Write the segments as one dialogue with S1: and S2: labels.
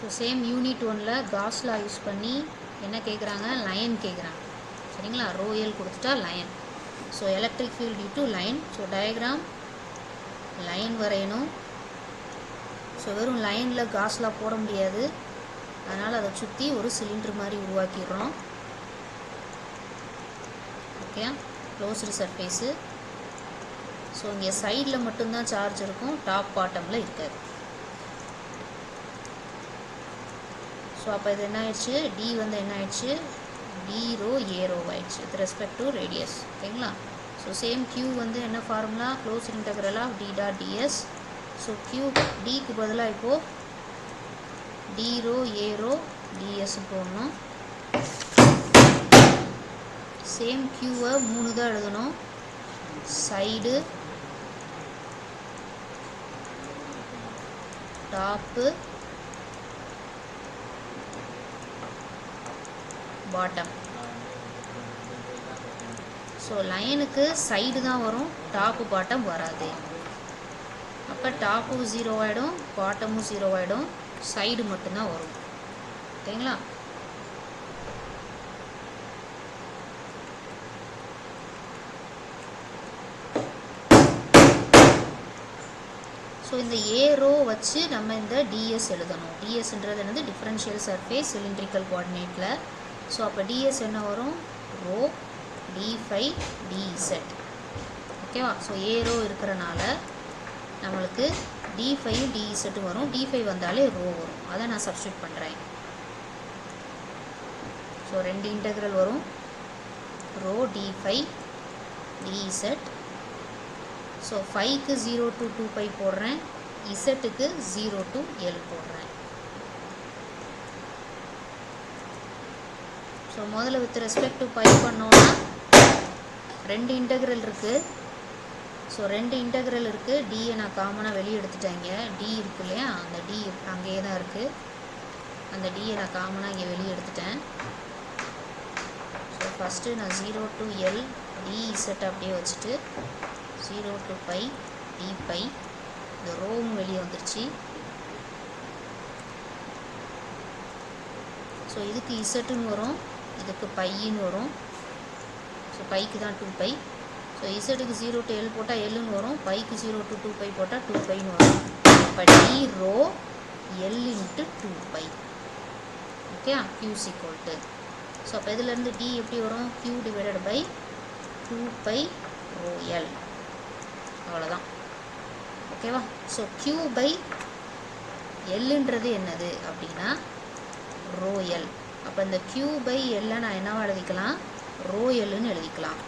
S1: So same unit 1ல் Gauss law use பண்ணி என்ன கேட்குறாங்க, லைன் கேட்குறாங்க. சரிங்களா, ரோ எல் கொடுத்துட்டா line. So electric field due to line. So diagram line வரையணும். ஸோ வெறும் லைனில் காஸ் லா போட முடியாது, அதனால் அதை சுற்றி ஒரு சிலிண்டர் மாதிரி உருவாக்கிடுறோம். Okay, closed surface. ஸோ இங்கே சைடில் மட்டும்தான் சார்ஜ் இருக்கும், டாப் பாட்டமில் இருக்காது. ஸோ அப்போ இது என்ன ஆயிடுச்சு, டி வந்து என்ன ஆயிடுச்சு, டி ரோ ஏ ரோ ஆயிடுச்சு வித் ரெஸ்பெக்ட் டு ரேடியஸ். ஓகேங்களா. ஸோ சேம் கியூ வந்து என்ன formula, close integral of D dot DS. So Q டிக்கு பதிலாக இப்போது D rho A rho DS போடணும். சேம் கியூவை 3 தான் எழுதணும், சைடு, டாப்பு, பாட்டம். ஸோ லைனுக்கு சைடு தான் வரும், டாப்பு பாட்டம் வராது. அப்போ டாப்பும் 0 ஆகிடும், பாட்டமும் 0 ஆகிடும், சைடு மட்டும்தான் வரும். ஓகேங்களா. ஸோ இந்த ஏ ரோ வச்சு நம்ம இந்த டிஎஸ் எழுதணும். டிஎஸ்ன்றது என்னது, டிஃபரன்ஷியல் சர்ஃபேஸ் சிலிண்ட்ரிக்கல் கோஆர்டினேட்டில். ஸோ அப்போ டிஎஸ் என்ன வரும், ரோ d5 dz. ஓகேவா. ஸோ ஏ ரோ இருக்கிறனால நம்மளுக்கு d5 dz வரும். d5 வந்தாலே ரோ வரும், அதை நான் சப்ஸ்டியூட் பண்ணுறேன். ஸோ 2 இன்டெக்ரல் வரும், ரோ d5 dz. ஸோ 5க்கு 0 to 2π போடுறேன், இசட்டுக்கு 0 to L போடுறேன். ஸோ முதல்ல வித் ரெஸ்பெக்ட் டு பை பண்ணோன்னா 2 இன்டெக்ரல் இருக்குது. ஸோ 2 இன்டெக்ரல் இருக்குது, டியை நான் காமனாக வெளியே எடுத்துட்டேங்க. டி இருக்கு இல்லையா, அந்த டி அங்கேயே தான் இருக்குது, அந்த டியை நான் காமனாக இங்கே வெளியே எடுத்துட்டேன். ஸோ ஃபஸ்ட்டு நான் 0 to L டிஇசட் அப்படியே வச்சுட்டு 0 to π dπ, இந்த ரோவும் வெளியே வந்துருச்சு. ஸோ இதுக்கு இசட்டுன்னு வரும், இதுக்கு பையின்னு வரும். ஸோ பைக்கு தான் 2π. ஸோ இசட்டுக்கு 0 to L போட்டால் எல்லுன்னு வரும், பைக்கு 0 to 2π போட்டால் 2πன்னு வரும். இப்போ D rho L into 2π. Okay, Q's equal to. So அப்போ இதுலேருந்து டி எப்படி வரும், q divided by 2π rho L. அவ்வளோதான். ஓகேவா. ஸோ q பை எல்லுன்றது என்னது அப்படின்னா ரோ எல். அப்போ இந்த q பை எல்லை நான் என்னவா எழுதிக்கலாம், ரோ எல்லுன்னு எழுதிக்கலாம்.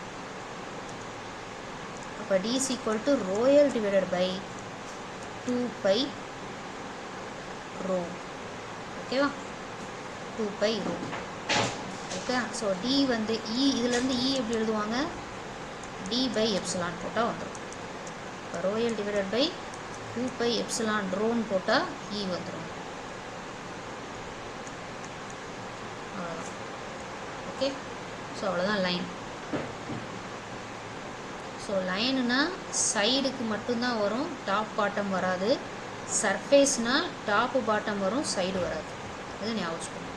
S1: அப்போ d is equal to rho L divided by 2π rho. ஓகேவா, 2π rho. ஓகே. ஸோ d வந்து e, இதுலேருந்து e எப்படி எழுதுவாங்க, d by epsilon போட்டால் வந்துடும். இப்போ rho L divided by 2π epsilon ரோன்னு போட்டால் e வந்துடும். அவ்வளோதான். ஓகே. ஸோ அவ்வளோதான் லைன். ஸோ லைனுனா சைடுக்கு மட்டும்தான் வரும், டாப் பாட்டம் வராது. சர்ஃபேஸ்னால் டாப்பு பாட்டம் வரும், சைடு வராது. இது ஞாபகம்.